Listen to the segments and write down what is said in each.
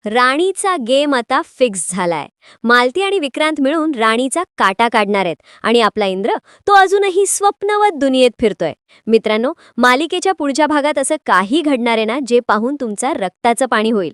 राणीचा game आता fix झालाय. मालती आणि विक्रांत मिळून राणीचा काटा काढणार आहेत आणि आपला इंद्र तो अजूनही स्वप्नवत दुनियेत फिरतोय. मित्रांनो, मालिकेच्या पुढच्या भागात असं काही घडणार आहे ना जे पाहून तुमचा रक्ताचं पाणी होईल.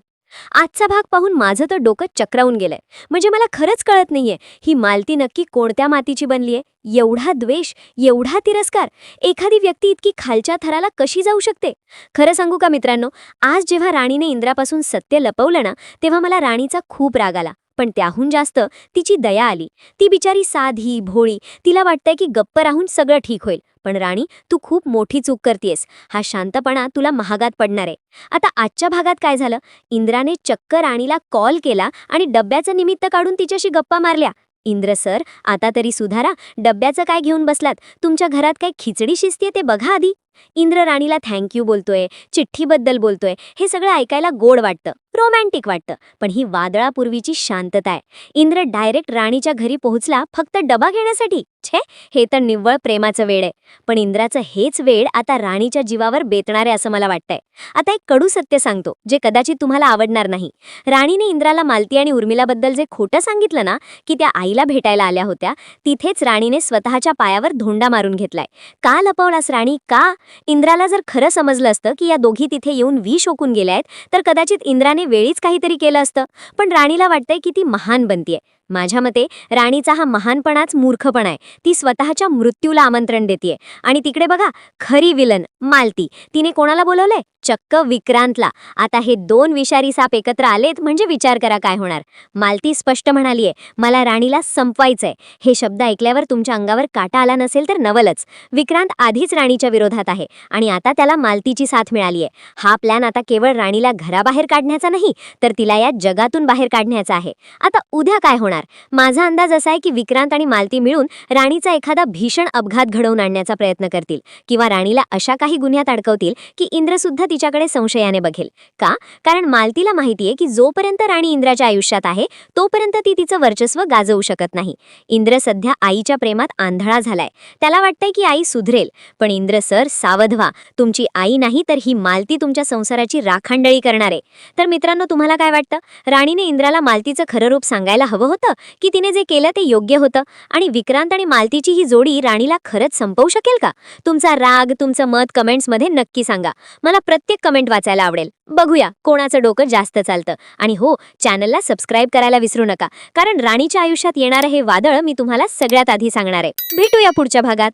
आजचा भाग पाहून माझं तर डोकं चक्रावून गेलंय. म्हणजे मला खरंच कळत नाहीये ही मालती नक्की कोणत्या मातीची बनलीये. एवढा द्वेष, एवढा तिरस्कार, एखादी व्यक्ती इतकी खालच्या थराला कशी जाऊ शकते. खरं सांगू का मित्रांनो, आज जेव्हा राणीने इंद्रापासून सत्य लपवलं ना तेव्हा मला राणीचा खूप राग आला. पण त्याहून जास्त तिची दया आली. ती बिचारी साधी भोळी, तिला वाटतंय की गप्प राहून सगळं ठीक होईल. पण राणी, तू खूप मोठी चूक करतेयस. हा शांतपणा तुला महागात पडणार आहे. आता आजच्या भागात काय झालं, इंद्राने चक्क राणीला कॉल केला आणि डब्याचं निमित्त काढून तिच्याशी गप्पा मारल्या. इंद्र सर, आता तरी सुधारा. डब्याचं काय घेऊन बसलात? तुमच्या घरात काय खिचडी शिजतेय ते बघा आधी. इंद्र राणीला थँक्यू बोलतोय, चिठ्ठीबद्दल बोलतोय. हे सगळं ऐकायला गोड वाटतं, रोमॅन्टिक वाटतं. पण ही वादळापूर्वीची शांतता आहे. इंद्र डायरेक्ट राणीच्या घरी पोहोचला फक्त डबा घेण्यासाठी. छे, हे तर निव्वळ प्रेमाचं वेड आहे. पण इंद्राचं हेच वेड आता राणीच्या जीवावर बेतणार आहे असं मला वाटतंय. आता एक कडू सत्य सांगतो जे कदाचित तुम्हाला आवडणार नाही. राणीने इंद्राला मालती आणि उर्मिलाबद्दल जे खोटं सांगितलं ना, की त्या आईला भेटायला आल्या होत्या, तिथेच राणीने स्वतःच्या पायावर धोंडा मारून घेतलाय. का लपवलास राणी, का? इंद्राला जर खरं समजलं असतं की या दोघी तिथे येऊन विष ओकून गेल्यात तर कदाचित इंद्राने वेळीच काहीतरी केलं असतं. पण राणीला वाटतंय की ती महान बनतीये. माझ्या मते राणीचा हा महानपणाच मूर्खपणा आहे. ती स्वतःच्या मृत्यूला आमंत्रण देतीये. आणि तिकडे बघा, खरी विलन मालती, तिने कोणाला बोलवलंय? चक्क विक्रांतला. आता हे दोन विषारी साप एकत्र आलेत म्हणजे विचार करा काय होणार. मालती स्पष्ट म्हणालीये, मला राणीला संपवायचंय. हे शब्द ऐकल्यावर तुमच्या अंगावर काटा आला नसेल तर नवलच. विक्रांत आधीच राणीच्या विरोधात आहे आणि आता त्याला मालतीची साथ मिळालीये. हा प्लॅन आता केवळ राणीला घराबाहेर काढण्याचा नाही, तर तिला या जगातून बाहेर काढण्याचा आहे. आता उद्या काय होणार? माझा अंदाज असा आहे की विक्रांत आणि मालती मिळून राणीचा एखादा भीषण अपघात घडवून आणण्याचा प्रयत्न करतील किंवा राणीला अशा काही गुन्ह्यात अडकवतील की इंद्र सुद्धा तिच्याकडे संशयाने बघेल. का? कारण मालतीला माहितीये की जोपर्यंत राणी इंद्राच्या आयुष्यात आहे तोपर्यंत ती तिचं वर्चस्व गाजवू शकत नाही. इंद्र सध्या आईच्या प्रेमात आंधळा झालाय. त्याला वाटतंय की आई सुधरेल. पण इंद्र सर, सावध व्हा. तुमची आई नाही तर ही मालती तुमच्या संसाराची राखांडळी करणार आहे. तर मित्रांनो, तुम्हाला काय वाटतं? राणीने इंद्राला मालतीचं खरं रूप सांगायला हवं होतं की तिने जे केलं ते योग्य होतं? आणि विक्रांत आणि मालतीची ही जोडी राणीला खरंच संपवू शकेल का? तुमचा राग, तुमचं मत कमेंट्समध्ये नक्की सांगा. मला प्रत्येक कमेंट वाचायला आवडेल. बघूया कोणाचं डोकं जास्त चालतं. आणि हो, चॅनलला सबस्क्राईब करायला विसरू नका, कारण राणीच्या आयुष्यात येणारं हे वादळ मी तुम्हाला सगळ्यात आधी सांगणार आहे. भेटूया पुढच्या भागात.